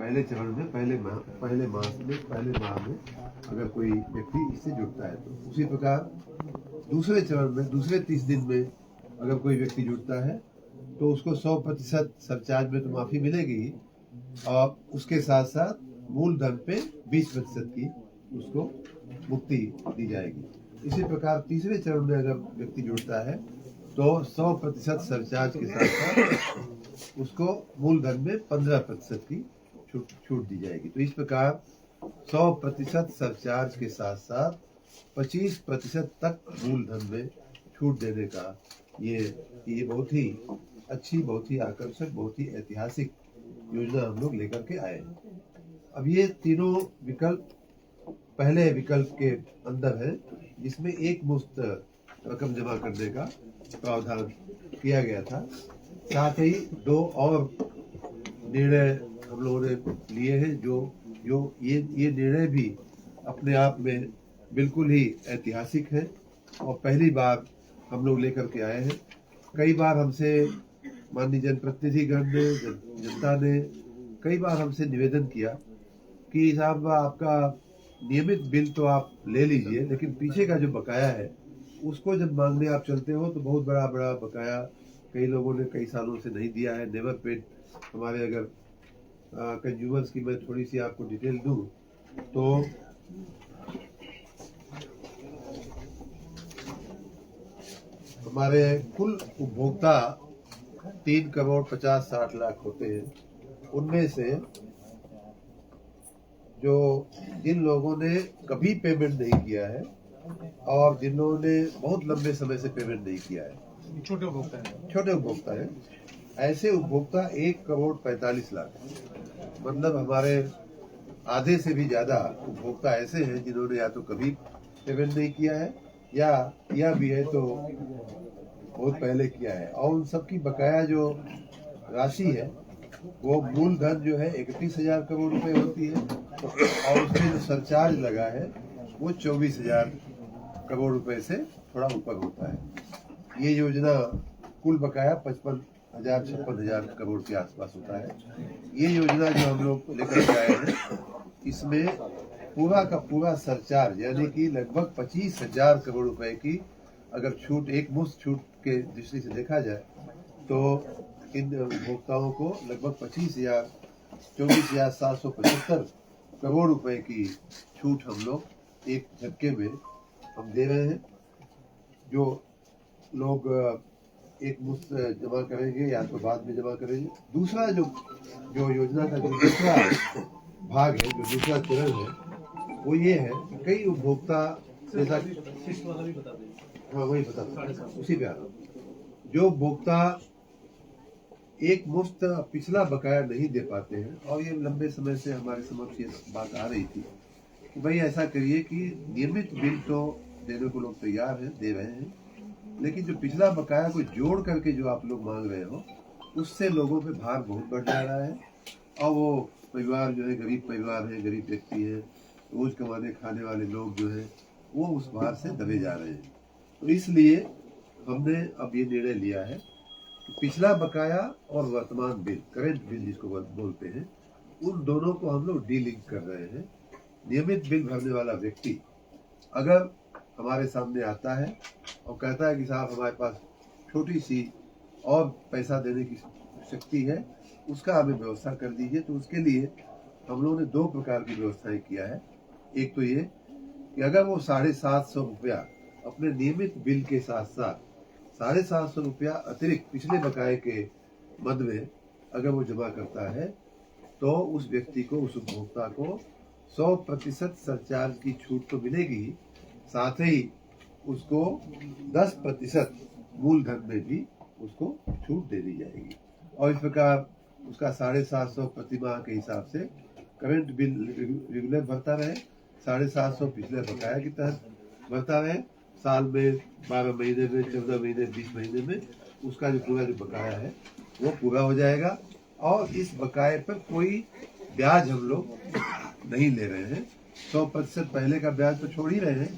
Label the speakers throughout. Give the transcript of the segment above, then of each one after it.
Speaker 1: पहले चरण में पहले माह में अगर कोई व्यक्ति इससे जुड़ता है तो उसी प्रकार दूसरे चरण में दूसरे 30 दिन में अगर कोई व्यक्ति जुड़ता है तो उसको 100% सरचार्ज में तो माफी मिलेगी ही, और उसके साथ साथ मूलधन पे 20% की उसको मुक्ति दी जाएगी। इसी प्रकार तीसरे चरण में अगर व्यक्ति जुड़ता है तो 100% सरचार्ज के साथ साथ उसको मूलधन में 15% की छूट दी जाएगी। तो इस प्रकार 100% सरचार्ज के साथ साथ 25% तक मूलधन में छूट देने का ये बहुत ही अच्छी, बहुत ही आकर्षक, बहुत ही ऐतिहासिक योजना हम लोग लेकर के आए हैं। अब ये तीनों विकल्प पहले विकल्प के अंदर है, जिसमें एक मुश्त रकम जमा करने का प्रावधान किया गया था। साथ ही दो और निर्णय हम लोगों ने लिए हैं जो ये निर्णय भी अपने आप में बिल्कुल ही ऐतिहासिक है और पहली बार हम लोग लेकर के आए हैं। कई बार हमसे माननीय जनप्रतिनिधिगण ने, जनता ने कई बार हमसे निवेदन किया कि साहब आपका नियमित बिल तो आप ले लीजिए, लेकिन पीछे का जो बकाया है उसको जब मांगने आप चलते हो तो बहुत बड़ा बकाया कई लोगों ने कई सालों से नहीं दिया है, नेवर पेड। हमारे अगर कंज्यूमर्स की मैं थोड़ी सी आपको डिटेल दूं तो हमारे कुल उपभोक्ता 3 करोड़ 50-60 लाख होते हैं। उनमें से जो जिन लोगों ने कभी पेमेंट नहीं किया है और जिन लोगों ने बहुत लंबे समय से पेमेंट नहीं किया है, छोटे उपभोक्ता है, ऐसे उपभोक्ता 1 करोड़ 45 लाख, मतलब हमारे आधे से भी ज्यादा उपभोक्ता ऐसे हैं जिन्होंने या तो कभी पेमेंट नहीं किया है या भी है तो बहुत पहले किया है। और उन सबकी बकाया जो राशि है वो मूलधन जो है 31,000 करोड़ रुपए होती है और उसमें जो सरचार्ज लगा है वो 24,000 करोड़ रुपए से थोड़ा ऊपर होता है। ये योजना कुल बकाया 55,000-56,000 करोड़ के आसपास होता है। ये योजना जो हम लोग लेकर के आए हैं, इसमें पूरा का पूरा सरचार्ज यानी कि लगभग 25,000 करोड़ रुपए की अगर छूट, एक मुश्त छूट के दृष्टि से देखा जाए तो इन उपभोक्ताओं को लगभग 24,775 करोड़ रुपए की छूट हम लोग एक झटके में हम दे रहे हैं। जो लोग एक मुश्त जमा करेंगे या तो बाद में जमा करेंगे। दूसरा जो योजना का जो दूसरा भाग है, जो दूसरा चरण है, वो ये है कि कई उपभोक्ता जैसा हाँ वही बता उसी पे आ रहा हूँ। जो उपभोक्ता एक मुश्त पिछला बकाया नहीं दे पाते हैं और ये लंबे समय से हमारे समक्ष ये बात आ रही थी कि भाई ऐसा करिए कि नियमित बिल तो देने को लोग तैयार हैं, दे रहे हैं, लेकिन जो पिछला बकाया को जोड़ करके जो आप लोग मांग रहे हो उससे लोगों पे भार बहुत बढ़ जा रहा है और वो परिवार जो है गरीब परिवार है, गरीब व्यक्ति है, रोज कमाने खाने वाले लोग जो है वो उस भार से दबे जा रहे हैं। तो इसलिए हमने अब ये निर्णय लिया है कि पिछला बकाया और वर्तमान बिल, करंट बिल जिसको बोलते हैं, उन दोनों को हम लोग डीलिंक कर रहे हैं। नियमित बिल भरने वाला व्यक्ति अगर हमारे सामने आता है और कहता है कि साहब हमारे पास छोटी सी और पैसा देने की शक्ति है, उसका हमें व्यवस्था कर दीजिए, तो उसके लिए हम लोगों ने 2 प्रकार की व्यवस्थाएं किया है। एक तो ये कि अगर वो 750 रुपया अपने नियमित बिल के साथ साथ 750 रुपया अतिरिक्त पिछले बकाये के मद में अगर वो जमा करता है तो उस व्यक्ति को, उस उपभोक्ता को 100% सरचार्ज की छूट तो मिलेगी, साथ ही उसको 10% मूलधन में भी उसको छूट दे दी जाएगी। और इस प्रकार उसका 750 प्रति माह के हिसाब से करंट बिल रेगुलर भरता रहे, 750 पिछले बकाया की तहत भरता रहे, साल में 12 महीने में, 14 महीने, 20 महीने में उसका जो पूरा जो बकाया है वो पूरा हो जाएगा। और इस बकाये पर कोई ब्याज हम लोग नहीं ले रहे हैं। 100% पहले का ब्याज तो छोड़ ही रहे हैं,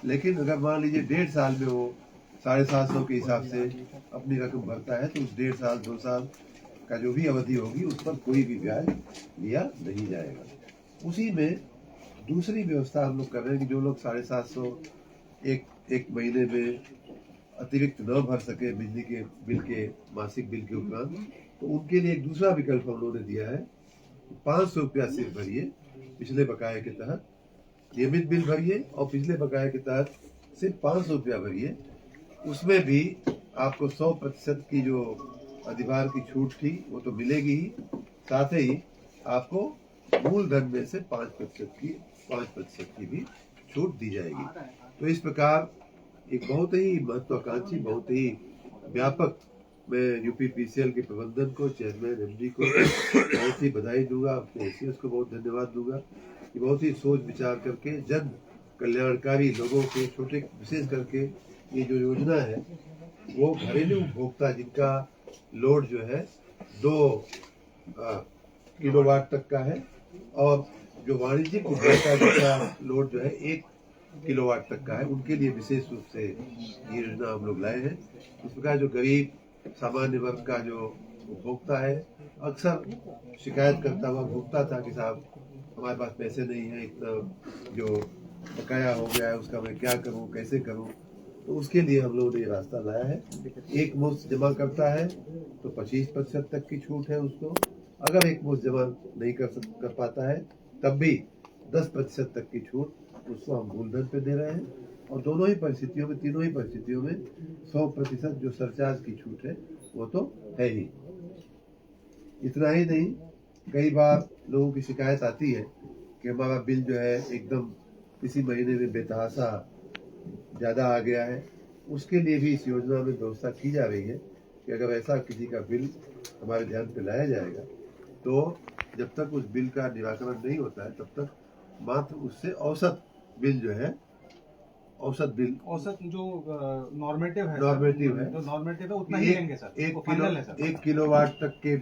Speaker 1: लेकिन अगर मान लीजिए 1.5 साल में वो 750 के हिसाब से अपनी रकम भरता है तो उस 1.5 साल 2 साल का जो भी अवधि होगी उस पर कोई भी ब्याज लिया नहीं जाएगा। उसी में दूसरी व्यवस्था हम लोग कर रहे हैं कि जो लोग 750 एक महीने में अतिरिक्त न भर सके बिजली के बिल के मासिक बिल के उपरांत, तो उनके लिए एक दूसरा विकल्प हम लोगों ने दिया है। 500 रुपया सिर्फ भरिए पिछले बकाये के तहत, नियमित बिल भरिए और पिछले बकाये के तहत सिर्फ 500 रुपया भरिए। उसमें भी आपको 100% की जो अधिभार की छूट थी वो तो मिलेगी ही, साथ ही आपको मूलधन में से 5% की भी छूट दी जाएगी। तो इस प्रकार एक बहुत ही महत्वाकांक्षी, बहुत ही व्यापक, मैं यूपीपीसीएल के प्रबंधन को, चेयरमैन एमडी को बहुत ही बधाई दूंगा, अपने एसीएस को बहुत धन्यवाद दूंगा कि बहुत ही सोच विचार करके जन कल्याणकारी लोगों के छोटे विशेष करके ये जो योजना है वो घरेलू उपभोक्ता जिनका लोड जो है 2 किलोवाट तक का है और जो वाणिज्यिक उपभोक्ता जिनका लोड जो है 1 किलोवाट तक का है, उनके लिए विशेष रूप से ये योजना हम लोग लाए हैं। इस प्रकार जो गरीब सामान्य वर्ग का जो उपभोक्ता है अक्सर शिकायत करता हुआ भुगता था कि साहब हमारे पास पैसे नहीं है, इतना जो बकाया हो गया है उसका मैं क्या करूं, कैसे करूं, तो उसके लिए हम लोगों ने ये रास्ता लाया है। एक मुश्त जमा करता है तो 25% तक की छूट है उसको, अगर एक मुश्त जमा नहीं कर पाता है तब भी 10% तक की छूट उसको हम मूलधन पे दे रहे हैं। और दोनों ही परिस्थितियों में, तीनों ही परिस्थितियों में 100% जो सरचार्ज की छूट है वो तो है ही। इतना ही नहीं, कई बार लोगों की शिकायत आती है कि हमारा बिल जो है एकदम किसी महीने में बेतहाशा ज़्यादा आ गया है। उसके लिए भी इस योजना में व्यवस्था की जा रही है कि अगर ऐसा किसी का बिल हमारे ध्यान पे लाया जाएगा तो जब तक उस बिल का निराकरण नहीं होता है तब तक मात्र उससे औसत बिल जो है, औसत जो नॉर्मेटिव है उतना ही लेंगे सर। 1 किलोवाट तक के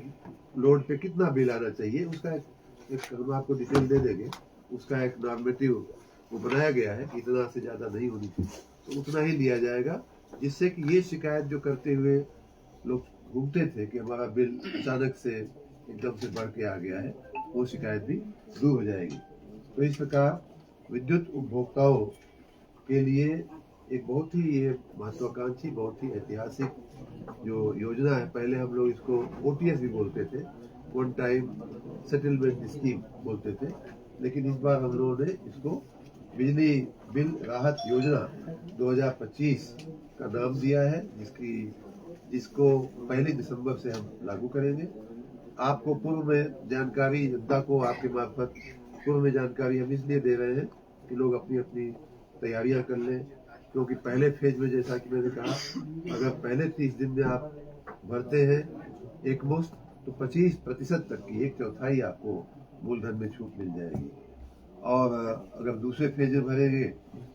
Speaker 1: लोड पे कितना बिल आना चाहिए उसका एक हम आपको डिटेल दे देंगे। उसका एक नॉर्मेटिव वो बनाया गया है, इतना से ज्यादा नहीं होनी चाहिए, तो उतना ही लिया जाएगा, जिससे कि ये शिकायत जो करते हुए लोग घूमते थे कि हमारा बिल अचानक से एकदम से बढ़ के आ गया है, वो शिकायत भी दूर हो जाएगी। तो इस प्रकार विद्युत उपभोक्ताओं के लिए एक बहुत ही ये महत्वाकांक्षी, बहुत ही ऐतिहासिक जो योजना है। पहले हम लोग इसको OTS भी बोलते थे, वन टाइम सेटलमेंट स्कीम बोलते थे, लेकिन इस बार हम लोगों ने इसको बिजली बिल राहत योजना 2025 का नाम दिया है, जिसको 1 दिसंबर से हम लागू करेंगे। आपको पूर्व में जानकारी, जनता को आपके मार्फत पूर्व में जानकारी हम इसलिए दे रहे हैं कि लोग अपनी अपनी तैयारियां कर लें, क्योंकि पहले फेज में जैसा कि मैंने कहा, अगर पहले 30 दिन में आप भरते हैं एक मुश्त तो 25% तक की 1/4 आपको मूलधन में छूट मिल जाएगी, और अगर दूसरे फेज में भरेंगे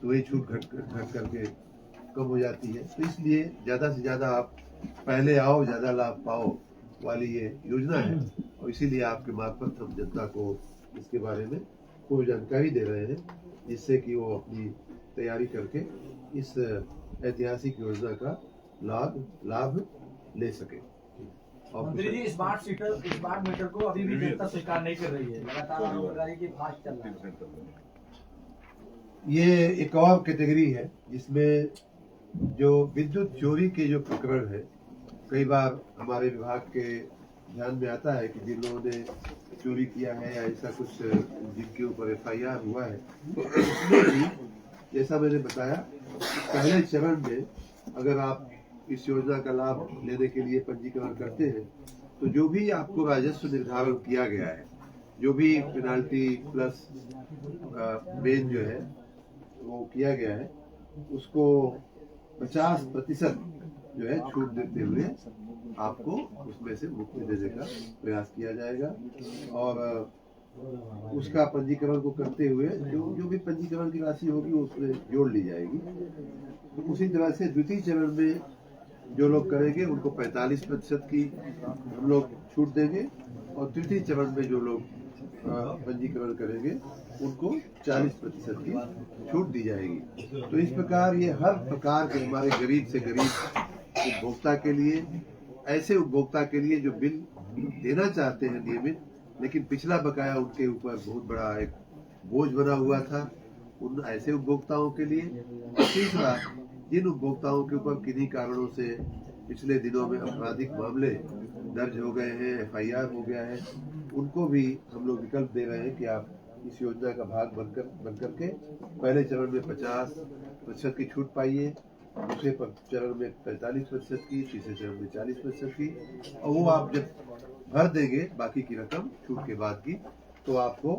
Speaker 1: तो वही छूट घट करके कम हो जाती है। तो इसलिए ज़्यादा से ज़्यादा आप पहले आओ ज़्यादा लाभ पाओ वाली ये योजना है, और इसीलिए आपके मार्फत हम जनता को इसके बारे में पूरी जानकारी दे रहे हैं, जिससे कि वो अपनी तैयारी करके इस ऐतिहासिक योजना का लाभ ले सके।
Speaker 2: मंत्री जी, स्मार्ट मीटर को अभी भी जनता स्वीकार नहीं कर रही है, लगातार आरोप लगा रही है कि फास्ट चल रहा है।
Speaker 1: ये एक और कैटेगरी है जिसमें जो विद्युत चोरी के जो प्रकरण है, कई बार हमारे विभाग के ध्यान में आता है कि जिन लोगों ने चोरी किया है या ऐसा कुछ जिनके ऊपर FIR हुआ है, तो उसमें भी जैसा मैंने बताया, पहले चरण में अगर आप इस योजना का लाभ लेने के लिए पंजीकरण करते हैं तो जो भी आपको राजस्व निर्धारण किया गया है, जो भी पेनाल्टी प्लस मेन जो है वो किया गया है, उसको 50% जो है छूट देते हुए आपको उसमें से मुक्ति देने का प्रयास किया जाएगा। और उसका पंजीकरण को करते हुए जो भी पंजीकरण की राशि होगी उसमें जोड़ ली जाएगी। तो उसी तरह से द्वितीय चरण में जो लोग करेंगे उनको 45% की हम लोग छूट देंगे, और तृतीय चरण में जो लोग पंजीकरण करेंगे उनको 40% की छूट दी जाएगी। तो इस प्रकार ये हर प्रकार के हमारे गरीब से गरीब उपभोक्ता के लिए, ऐसे उपभोक्ता के लिए जो बिल देना चाहते हैं नियमित, लेकिन पिछला बकाया उनके ऊपर बहुत बड़ा एक बोझ बना हुआ था उन ऐसे उपभोक्ताओं के लिए। और तीसरा, जिन उपभोक्ताओं के ऊपर किन्हीं कारणों से पिछले दिनों में आपराधिक मामले दर्ज हो गए हैं, FIR हो गया है, उनको भी हम लोग विकल्प दे रहे हैं कि आप इस योजना का भाग बनकर के पहले चरण में 50% की छूट पाइए, दूसरे चरण में 45% की, तीसरे चरण में 40% की, और वो आप जब भर देंगे बाकी की रकम छूट के बाद की, तो आपको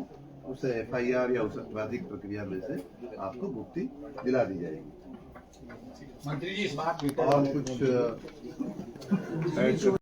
Speaker 1: उस FIR या उस आपराधिक प्रक्रिया में से आपको मुक्ति दिला दी जाएगी।
Speaker 2: मंत्री जी स्मार्ट मीटर
Speaker 1: और कुछ